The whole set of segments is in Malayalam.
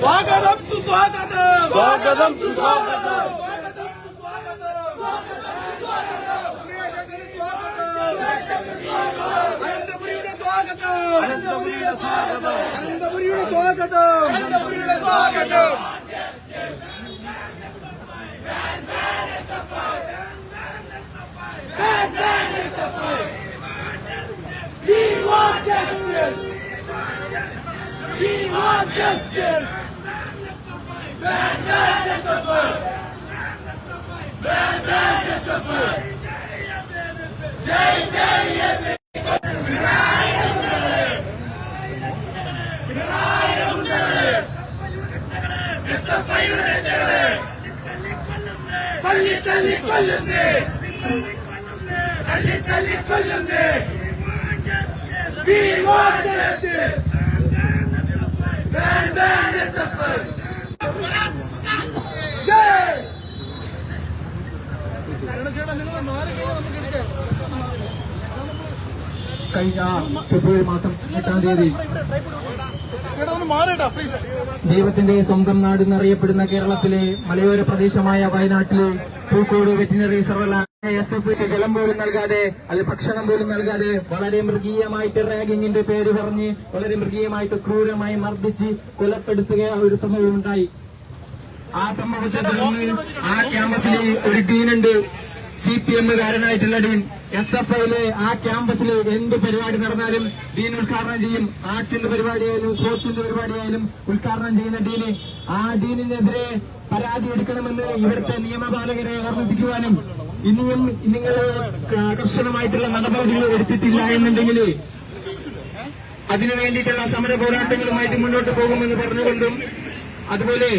സ്വാഗതം സുസ്വാഗതം സ്വാഗതം സുസ്വാഗതം അനന്തപുരിയുടെ സ്വാഗതം അനന്തപുരിയുടെ സ്വാഗതം അനന്തപുരിയുടെ സ്വാഗതം അനന്തപുരിയുടെ സ്വാഗതം We want justice. We want justice. Ban the suffer. Ban the suffer. Jai Jai തല്ലി തല്ലി കൊല്ലുന്നേ തല്ലി തല്ലി കൊല്ലുന്നേ We want justice. Ban the suffer. Jai. കഴിഞ്ഞ ഫെബ്രുവരി മാസം 8-ാം തീയതി ദൈവത്തിന്റെ സ്വന്തം നാട് എന്നറിയപ്പെടുന്ന കേരളത്തിലെ മലയോര പ്രദേശമായ വയനാട്ടിലെ പൂക്കോട് വെറ്റിനറി സർവകലാശാല ജലം പോലും നൽകാതെ അല്ലെ ഭക്ഷണം പോലും നൽകാതെ വളരെ മൃഗീയമായിട്ട് റാഗിങ്ങിന്റെ പേര് പറഞ്ഞ് വളരെ മൃഗീയമായിട്ട് ക്രൂരമായി മർദ്ദിച്ച് കൊലപ്പെടുത്തുക ഒരു സംഭവം ഉണ്ടായി. ആ സംഭവത്തെ തുടർന്ന് ആ ക്യാമ്പസിൽ ഒരു ഡീനുണ്ട്, CPM-കാരനായിട്ടുള്ള ഡീൻ. SFIയിലെ ആ ക്യാമ്പസിൽ എന്ത് പരിപാടി നടന്നാലും ഡീൻ ഉദ്ഘാടനം ചെയ്യും. ആർട്സിന്റെ പരിപാടിയായാലും സ്പോർട്സിന്റെ പരിപാടിയായാലും ഉദ്ഘാടനം ചെയ്യുന്ന ഡീന്, ആ ഡീനിനെതിരെ പരാതി എടുക്കണമെന്ന് ഇവിടുത്തെ നിയമപാലകരെ ഓർമ്മിപ്പിക്കുവാനും ഇനിയും നിങ്ങൾ കർശനമായിട്ടുള്ള നടപടികൾ എടുത്തിട്ടില്ല എന്നുണ്ടെങ്കിൽ അതിനു വേണ്ടിയിട്ടുള്ള സമര പോരാട്ടങ്ങളുമായിട്ട് മുന്നോട്ട് പോകുമെന്ന് പറഞ്ഞുകൊണ്ടും അതുപോലെ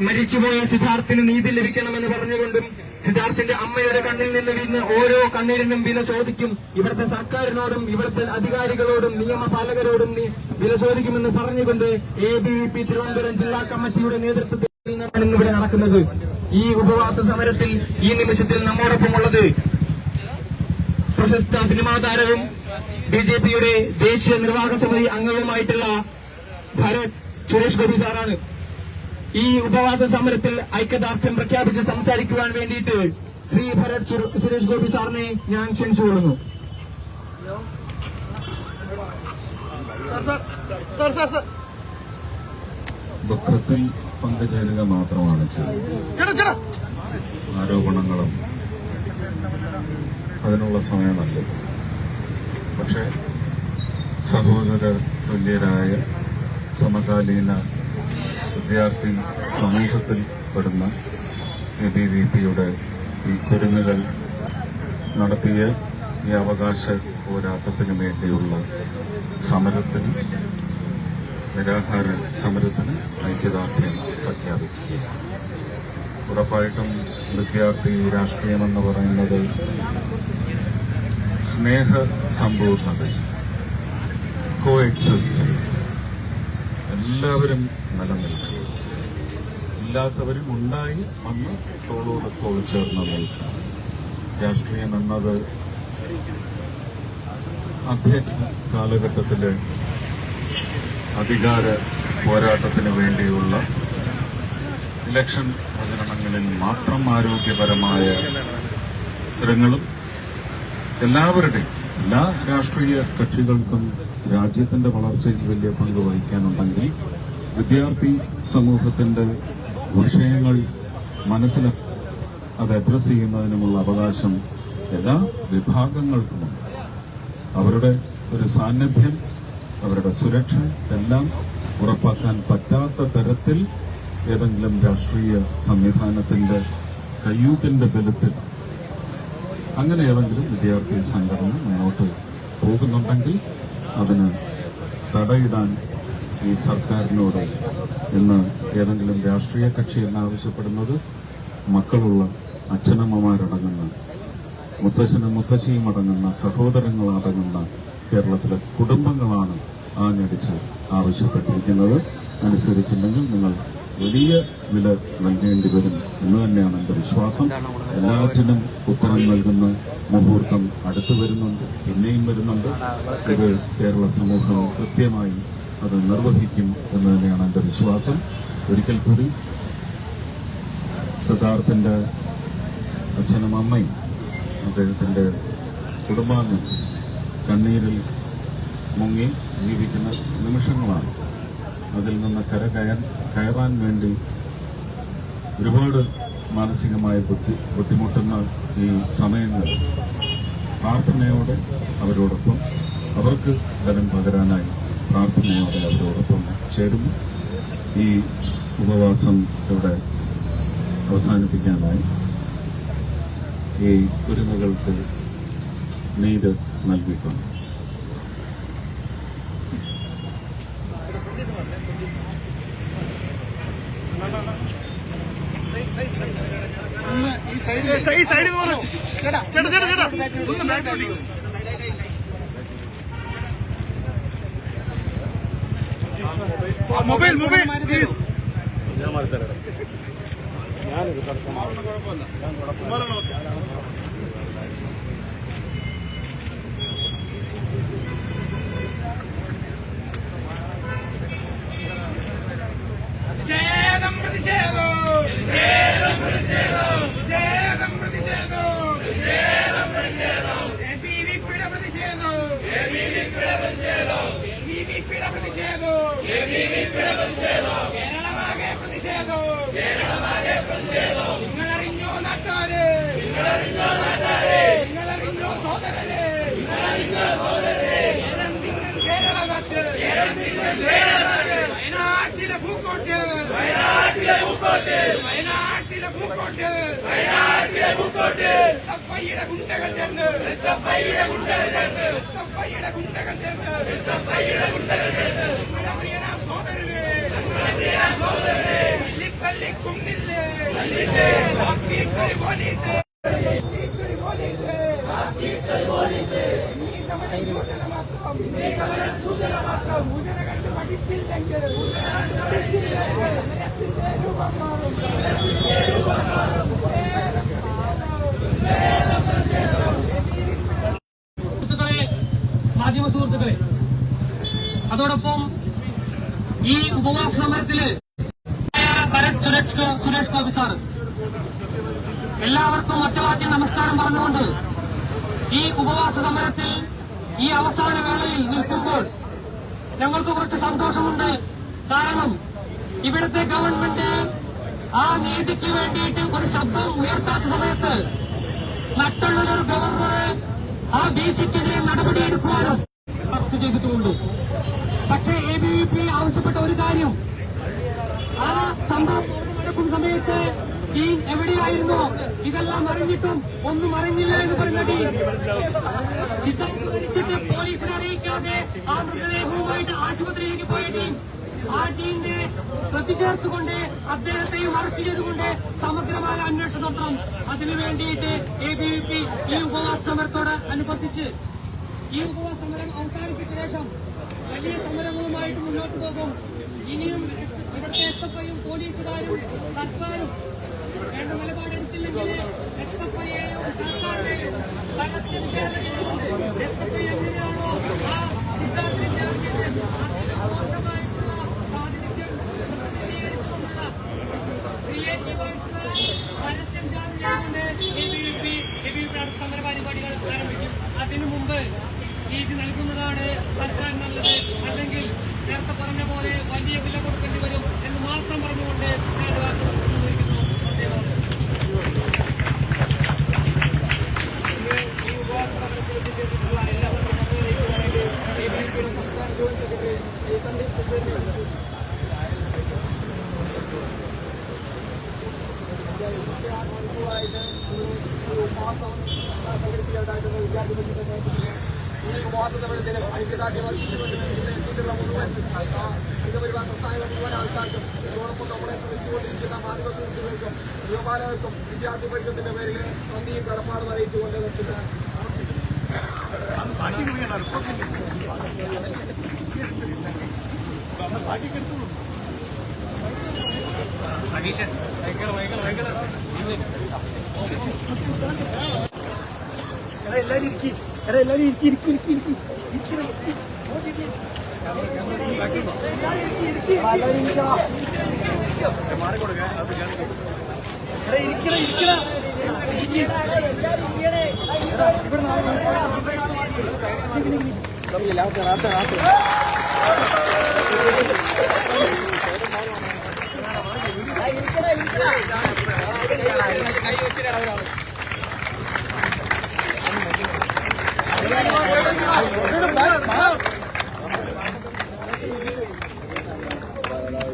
മരിച്ചുപോയ സിദ്ധാർത്ഥിന് നീതി ലഭിക്കണമെന്ന് പറഞ്ഞുകൊണ്ടും സിദ്ധാർത്ഥിന്റെ അമ്മയുടെ കണ്ണിൽ നിന്ന് വീണ് ഓരോ കണ്ണീരിനും വില ചോദിക്കും. ഇവിടുത്തെ സർക്കാരിനോടും ഇവിടുത്തെ അധികാരികളോടും നിയമപാലകരോടും വില ചോദിക്കുമെന്ന് പറഞ്ഞുകൊണ്ട് ABVP തിരുവനന്തപുരം ജില്ലാ കമ്മിറ്റിയുടെ നേതൃത്വത്തിൽ ഇന്നിവിടെ നടക്കുന്നത്. ഈ ഉപവാസ സമരത്തിൽ ഈ നിമിഷത്തിൽ നമ്മോടൊപ്പമുള്ളത് പ്രശസ്ത സിനിമാ താരവും BJPയുടെ ദേശീയ നിർവാഹക സമിതി അംഗവുമായിട്ടുള്ള ഭരത് സുരേഷ് ഗോപി സാറാണ്. ഈ ഉപവാസ സമരത്തിൽ ഐക്യദാർഢ്യം പ്രഖ്യാപിച്ച് സംസാരിക്കുവാൻ വേണ്ടിയിട്ട് ശ്രീ ഭരത് സുരേഷ് ഗോപി സാറിനെ ഞാൻ ക്ഷണിച്ചുകൊള്ളുന്നു. ദുഃഖത്തിൽ പങ്കുചേരുക മാത്രമാണ് ആരോപണങ്ങളും അതിനുള്ള സമയമല്ല. പക്ഷെ സഹോദര തുല്യരായ സമകാലീന വിദ്യാർത്ഥി സമൂഹത്തിൽ പെടുന്ന ABVPയുടെ ഈ കുരുന്നുകൾ നടത്തിയ ഈ അവകാശ പോരാട്ടത്തിന് വേണ്ടിയുള്ള സമരത്തിന്, നിരാഹാര സമരത്തിന് ഐക്യദാർഢ്യം പ്രഖ്യാപിക്കും. ഉറപ്പായിട്ടും വിദ്യാർത്ഥി രാഷ്ട്രീയമെന്ന് പറയുന്നത് സ്നേഹ സമ്പൂർണത, കോ എക്സിസ്റ്റൻസ്, എല്ലാവരും നിലനിൽക്കുക, ഇല്ലാത്തവരും ഉണ്ടായി വന്ന് തോളോട് തോൾ ചേർന്ന് നിൽക്കുക. രാഷ്ട്രീയം എന്നത് ആധുനിക കാലഘട്ടത്തിലെ അധികാര പോരാട്ടത്തിന് വേണ്ടിയുള്ള ഇലക്ഷൻ പ്രചരണങ്ങളിൽ മാത്രം ആരോഗ്യപരമായ ഇത്തരങ്ങളും എല്ലാവരുടെയും എല്ലാ രാഷ്ട്രീയ കക്ഷികൾക്കും രാജ്യത്തിന്റെ വളർച്ചയിൽ വലിയ പങ്ക് വഹിക്കാനുണ്ടെങ്കിൽ വിദ്യാർത്ഥി സമൂഹത്തിന്റെ വിഷയങ്ങൾ മനസ്സിലാക്കി അത് അഡ്രസ് ചെയ്യുന്നതിനുമുള്ള അവകാശം എല്ലാ വിഭാഗങ്ങൾക്കുമുണ്ട്. അവരുടെ ഒരു സാന്നിധ്യം, അവരുടെ സുരക്ഷ എല്ലാം ഉറപ്പാക്കാൻ പറ്റാത്ത തരത്തിൽ ഏതെങ്കിലും രാഷ്ട്രീയ സംവിധാനത്തിന്റെ കയ്യൂക്കിന്റെ ബലത്തിൽ അങ്ങനെ ഏതെങ്കിലും വിദ്യാർത്ഥി സംഘടന മുന്നോട്ട് പോകുന്നുണ്ടെങ്കിൽ അതിന് തടയിടാൻ ഈ സർക്കാരിനോട് ഇന്ന് ഏതെങ്കിലും രാഷ്ട്രീയ കക്ഷി എന്നാവശ്യപ്പെടുന്നത് മക്കളുള്ള അച്ഛനമ്മമാരടങ്ങുന്ന, മുത്തശ്ശനും മുത്തശ്ശിയും അടങ്ങുന്ന, സഹോദരങ്ങളടങ്ങുന്ന കേരളത്തിലെ കുടുംബങ്ങളാണ് ആഞ്ഞടിച്ച് ആവശ്യപ്പെട്ടിരിക്കുന്നത്. അനുസരിച്ചില്ലെങ്കിൽ നിങ്ങൾ വലിയ വില നൽകേണ്ടി വരും എന്ന് തന്നെയാണ് എൻ്റെ വിശ്വാസം. എല്ലാറ്റിനും ഉത്തരം നൽകുന്ന മുഹൂർത്തം അടുത്തു വരുന്നുണ്ട്, പിന്നെയും വരുന്നുണ്ട്. ഇത് കേരള സമൂഹം കൃത്യമായി അത് നിർവഹിക്കും എന്ന് തന്നെയാണ് എൻ്റെ വിശ്വാസം. ഒരിക്കൽ കൂടി സിദ്ധാർത്ഥിന്റെ അച്ഛനും അമ്മയും അദ്ദേഹത്തിന്റെ കുടുംബാംഗം കണ്ണീരിൽ മുങ്ങി ജീവിക്കുന്ന നിമിഷങ്ങളാണ്. അതിൽ നിന്ന് കയറാൻ വേണ്ടി ഒരുപാട് മാനസികമായി ബുദ്ധിമുട്ടുന്ന ഈ സമയങ്ങൾ പ്രാർത്ഥനയോടെ അവരോടൊപ്പം, അവർക്ക് ബലം പകരാനായി പ്രാർത്ഥനയോടെ അവരോടൊപ്പം ചേരുന്നു. ഈ ഉപവാസം ഇവിടെ അവസാനിപ്പിക്കാനായി ഈ കുരുന്നുകൾക്ക് നീര് നൽകിയിട്ടുണ്ട്. മൊബൈൽ നിങ്ങളറിഞ്ഞോ നാട്ടാരെ, നിങ്ങളറിഞ്ഞോ സഹോദരരെ, കേരള നാട്ട്, വയനാട്ടിലെ പൂക്കോട്ട്, വയനാട്ടിലെ പൂക്കോട്ട് സഫയുടെ ഗുണ്ടകൾ ചേർന്ന്, സഫയുടെ ഗുണ്ടകൾ ചേർന്ന് സഹോദരരെ തല്ലിക്കൊന്നില്ലേ പോലീസ് മാധ്യമ സുഹൃത്തുക്കളെ, അതോടൊപ്പം ഈ ഉപവാസ സമരത്തില് സുരേഷ് ഗോപി സാറ് എല്ലാവർക്കും ഒറ്റവാക്യ നമസ്കാരം പറഞ്ഞുകൊണ്ട് ഈ ഉപവാസ സമരത്തിൽ ഈ അവസാന വേളയിൽ നിൽക്കുമ്പോൾ ഞങ്ങൾക്ക് കുറച്ച് സന്തോഷമുണ്ട്. കാരണം ഇവിടുത്തെ ഗവൺമെന്റ് ആ നീതിക്ക് വേണ്ടിയിട്ട് ഒരു ശബ്ദം ഉയർത്താത്ത സമയത്ത് മറ്റുള്ളൊരു ഗവർണറെ ആ ബിസിക്കെതിരെ നടപടിയെടുക്കുവാനും ചർച്ച ചെയ്തിട്ടുമുണ്ട്. പക്ഷേ ABVP ആവശ്യപ്പെട്ട ഒരു കാര്യം, ആ സംഭവം നടക്കുന്ന സമയത്ത് ഈ എവിടെയായിരുന്നോ, ഇതെല്ലാം അറിഞ്ഞിട്ടും ഒന്നും അറിഞ്ഞില്ല എന്ന് പറഞ്ഞിട്ട് ചിത്രീകരിച്ചിട്ട് പോലീസിനെ അറിയിക്കാതെ ആ മൃതദേഹവുമായിട്ട് ആശുപത്രിയിലേക്ക് പോയ ടീം, ആ ടീമിനെ പ്രതിചേർത്തുകൊണ്ട് അദ്ദേഹത്തെയും അറസ്റ്റ് ചെയ്തുകൊണ്ട് സമഗ്രമായ അന്വേഷണം നടത്തണം. അതിനു വേണ്ടിയിട്ട് ABVP ഈ ഉപവാസ സമരത്തോട് അനുബന്ധിച്ച് ഈ ഉപവാസ സമരം അവസാനിപ്പിച്ച ശേഷം വലിയ സമരങ്ങളുമായിട്ട് മുന്നോട്ട് പോകും. ഇനിയും ഇവിടുത്തെ SFIയും പോലീസുകാരും സർക്കാരും വേണ്ട നിലപാടെടുത്തില്ലെങ്കിൽ SFIയെയും സർക്കാരിനെയും SFI എങ്ങനെയാണോ ആ സിദ്ധാർത്ഥിന്റെ മോശമായിട്ടുള്ള പ്രാതിനിധ്യം പ്രതിനിധീകരിച്ചുകൊണ്ടുള്ള ക്രിയേറ്റീവായിട്ടുള്ള പരസ്യം ചാനലിനെ ABVP സമര പരിപാടികൾ ആരംഭിക്കും. അതിനു മുമ്പ് നീതി നൽകുന്നതാണ് സർക്കാർ നല്ലത്, അല്ലെങ്കിൽ നേരത്തെ പറഞ്ഞ പോലെ വലിയ വില കൊടുക്കേണ്ടി വരും എന്ന് മാത്രം പറഞ്ഞുകൊണ്ട് ഞാൻ വാക്കുകൊണ്ടിരിക്കുന്നു. ഈ ഉപവാസ സമരത്തിൽ എത്തിച്ചേർന്നിട്ടുള്ള എല്ലാ ABVPയുടെ സംസ്ഥാന ജോയിന്റ് സെക്രട്ടറി സന്ദീപ് ഉപവാസം സംഘടിപ്പിക്കാനായിട്ടുള്ള വിദ്യാർത്ഥി ഈ ഉപവാസ സമരത്തിന് ഐക്യദാർഢ്യം വർദ്ധിച്ചുകൊണ്ടിരിക്കുന്ന മുഴുവൻ സംഘപരിവാർ പ്രസ്ഥാനങ്ങൾ മുഴുവൻ ആൾക്കാർക്കും ഇതോടൊപ്പം നമ്മളെ ശ്രമിച്ചുകൊണ്ടിരിക്കുന്ന മാധ്യമ സുഹൃത്തുക്കൾക്കും യുവപാലകർക്കും വിദ്യാർത്ഥി പരിഷത്തിന്റെ പേരിൽ നന്ദിയും കടപ്പാടും അറിയിച്ചുകൊണ്ട് നിർത്തുന്നു.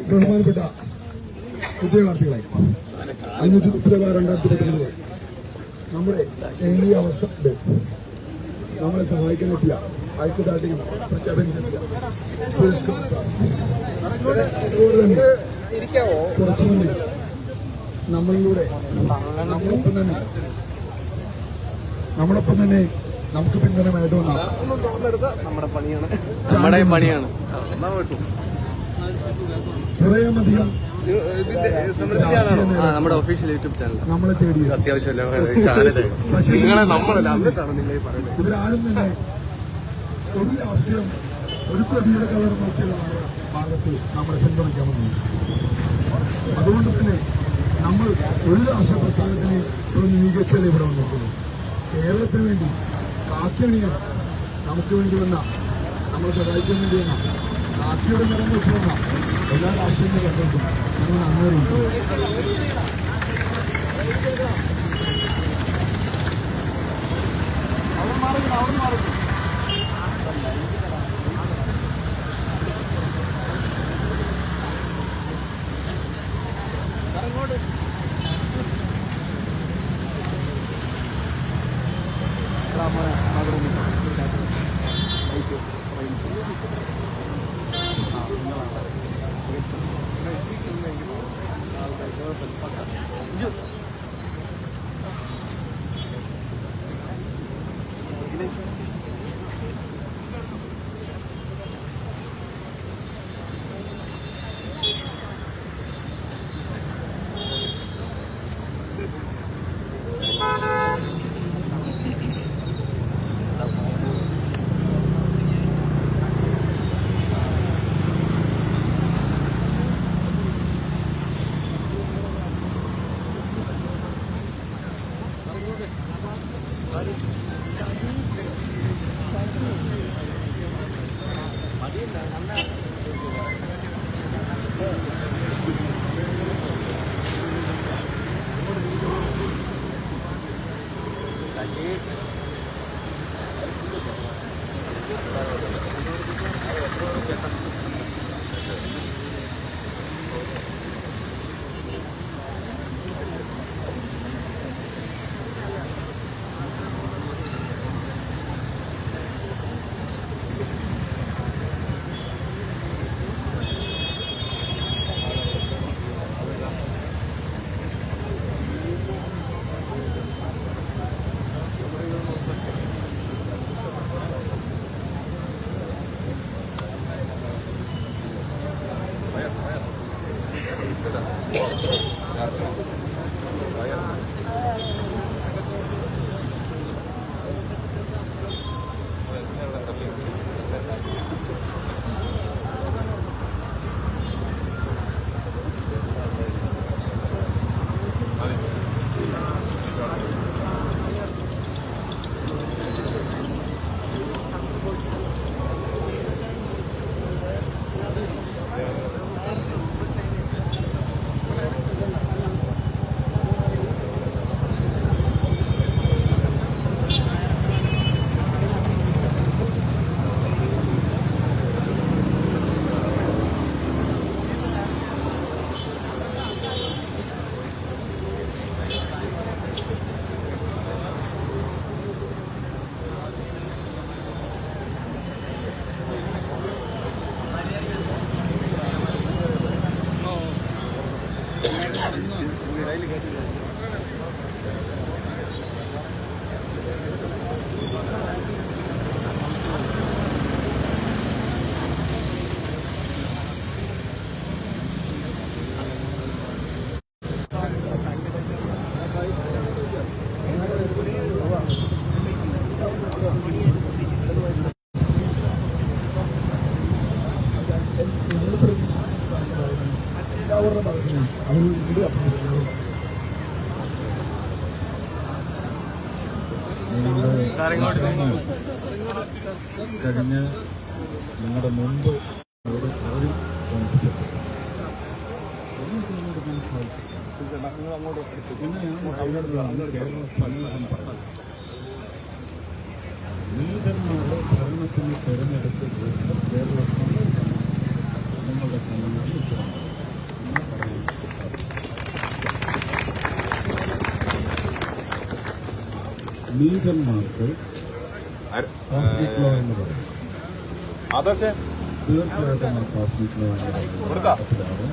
ബഹുമാനപ്പെട്ട ഉദ്യോഗാർത്ഥികളെ 530/2019 നമ്മുടെ ഈ അവസ്ഥ നമ്മളെ സഹായിക്കാൻ പറ്റിയ ഐക്യദാർഢ്യം പ്രഖ്യാപിക്കുക സുരേഷ് കുമാർ സാർ. അതുപോലെ തന്നെ കുറച്ചു മുന്നിൽ നമ്മളിലൂടെ നമ്മളൊപ്പം തന്നെ നമുക്ക് പിന്തുണമായിട്ട് വന്ന നമ്മുടെ പണിയാണ് കുറേയധികം നമ്മുടെ ഒഫീഷ്യൽ യൂട്യൂബ് ചാനൽ നമ്മളെ തേടി ഇവരാരും തന്നെ ഒരു രാഷ്ട്രീയം ഒരു കൊടിയുടെ കളർ നോക്കിയുള്ള നമ്മുടെ ഭാഗത്ത് നമ്മളെ പിന്തുണയ്ക്കാൻ വന്നു. അതുകൊണ്ട് തന്നെ നമ്മൾ ഒരു രാഷ്ട്രീയ പ്രസ്ഥാനത്തിന് ഒരു മികച്ചത് ഇവിടെ വന്നിരിക്കുന്നു. കേരളത്തിന് വേണ്ടി കാക്കിയണിയാൻ നമുക്ക് വേണ്ടി വന്ന നമ്മളെ സഹായിക്കാൻ വേണ്ടി വന്ന കാക്കിയുടെ നിറം വെച്ച് വന്ന എല്ലാ രാഷ്ട്രീയ നേതാക്കൾക്കും ഞങ്ങൾ നന്ദിയുണ്ട്. സർക്കാരിന്റെ ഭാഗത്ത് നിന്ന് അതിനോട് അഭിപ്രായം കഴിഞ്ഞ നിങ്ങളുടെ മുമ്പ് അവരും കേരള സമ്മേളനം പറഞ്ഞു നീചന്മാരുടെ ഭരണത്തിന് തെരഞ്ഞെടുത്ത് കേരള സമ്മേളനം നിങ്ങളുടെ സമ്മേളനം നീചന്മാർക്ക് കോസ്മിക് ലോ എന്ന് പറയും. തീർച്ചയായിട്ടും ആ കോസ്മിക് ലോ നടപ്പിലാവും.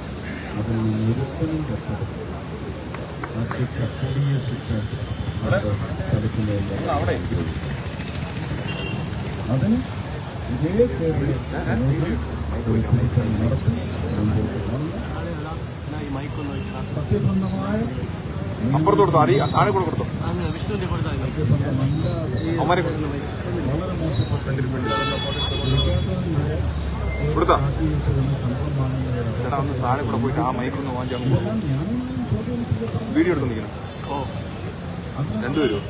അതിൽ നിന്ന് ഒരിക്കലും രക്ഷപ്പെടും. ആ ശിക്ഷ കൊടിയ ശിക്ഷ പഠിക്കുന്നതില്ല. അതിന് ഇതേ കേരളീയ നടത്തി മുമ്പോട്ട് വന്ന് സത്യസന്ധമായ വളരെ മോശപ്പെട്ട താഴെ കൂടെ പോയിട്ട് ആ മൈക്കൊന്ന് വാങ്ങിച്ചാൽ വീഡിയോ എടുത്തോണ്ടിരിക്കണം. രണ്ടുപേരും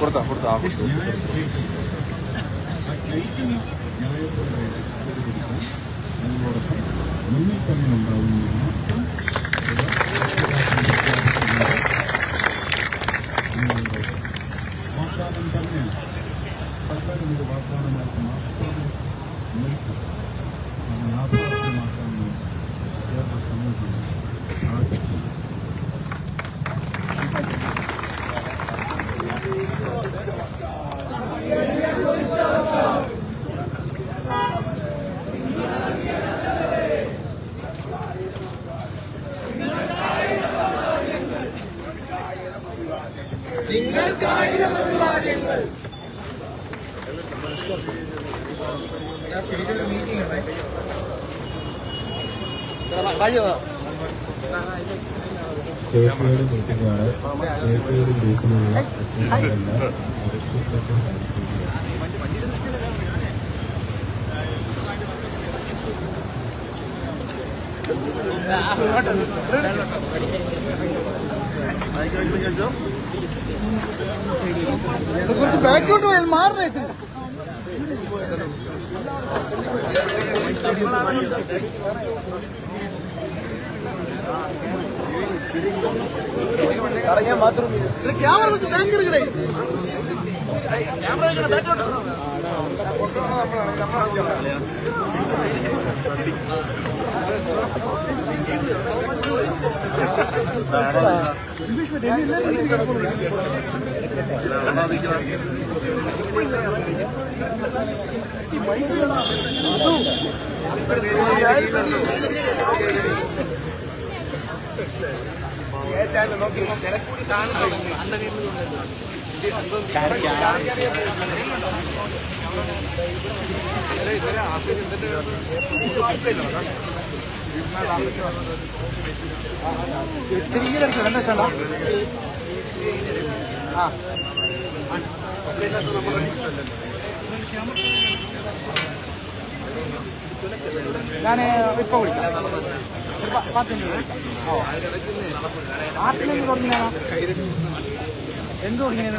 കൊടുത്താ മുന്നിൽ തന്നെ ഉണ്ടാവുന്ന വാഗ്ദാനം തന്നെയാണ്. സർക്കാരിൻ്റെ ഒരു വാഗ്ദാനമായിട്ട് മാത്രം നിൽക്കും. അത് യാഥാർത്ഥ്യമാക്കാൻ കേരള സമൂഹം ആഗ്രഹിക്കുന്നു. കേരളയുടെ മീറ്റിംഗാണ്. കേരളയുടെ ഗ്രൂപ്പിലുള്ള കുറച്ച് ബാക്കോട്ട് പോയാൽ മാറണേ. ക്യാമറ വെച്ച് ബാങ്ക് എടുക്കണേ. ഞാൻ ഇപ്പൊ വിളിക്കാം. 10 മിനിറ്റ് വിളിക്കാം. ആർട്ടിലേക്ക് തുടങ്ങിയാണോ? എന്ത് തുടങ്ങിയത്?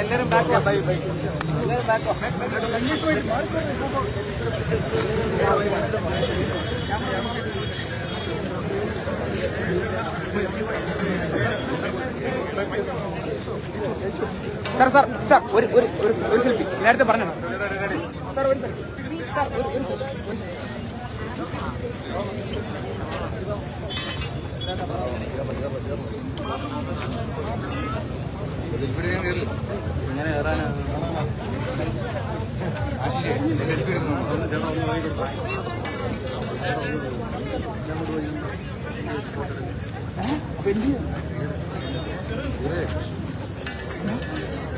എല്ലാരും back bye bye sir sir sir ഒരു സെൽഫി നേരത്തെ പറഞ്ഞു സാർ ഒരു സെൽഫി സാർ ഒരു ഇങ്ങനെ കയറാനാണ്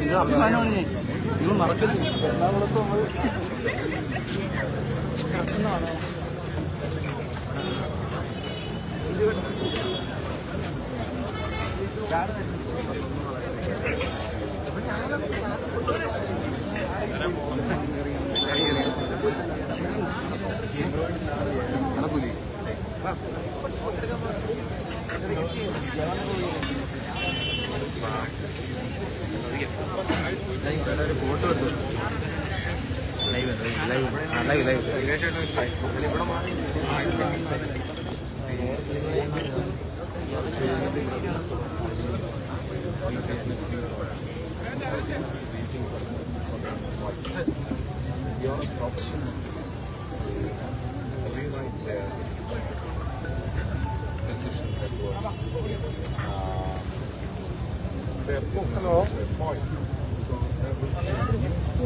ഇത് അഭിമാനമാണ് ഞാൻ നിങ്ങൾ മറക്കരുത് എറണാകുളത്ത് നമ്മൾ കിടക്കുന്നതാണോ നടക്കൂലേ ഫോട്ടോ എടുത്തു ലൈവ് ഹലോ,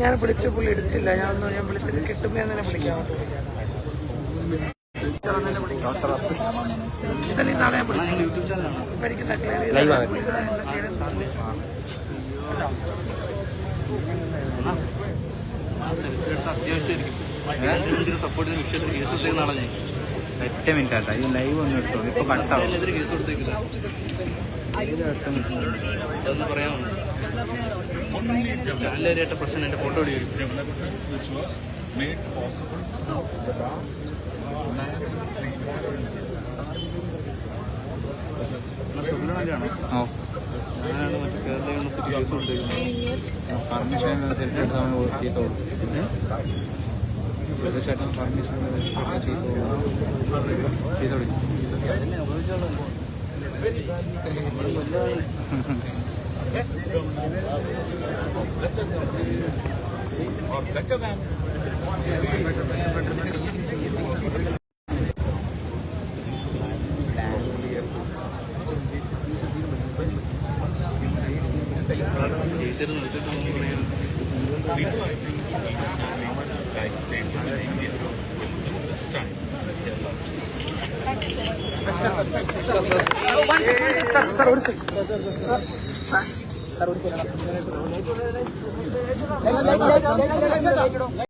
ഞാൻ വിളിച്ച പുള്ളി എടുത്തില്ല. ഞാൻ വിളിച്ചിട്ട് കിട്ടുമ്പോ തന്നെ വിളിക്കാം. ഇതല്ലേ നാളെ ഞാൻ വിളിച്ചു. സപ്പോർട്ടിന് വിഷയത്തിൽ കേസ് എടുത്തേക്കുന്നാണ് ഞാൻ. 8 മിനിറ്റ് ആട്ടാ ഈ ലൈവ് ഒന്ന് എടുത്തോ. ഇപ്പൊ കട്ടാവും. കേസ് കൊടുത്തേക്കില്ല എന്ന് പറയാനുണ്ട്. ചാനലേറിയായിട്ട് പ്രശ്നം എൻ്റെ ഫോട്ടോ എടുക്കും. ഞാനാണ് മറ്റേ കേരള യൂണിവേഴ്സിറ്റി കേസ് കൊടുത്തേക്കുന്നത്. പെർമിഷൻ എടുത്താൽ ചെയ്തോളൂ. ചേട്ടൻ പെർമിഷൻ ചെയ്തോളൂ. സാർ ഒരു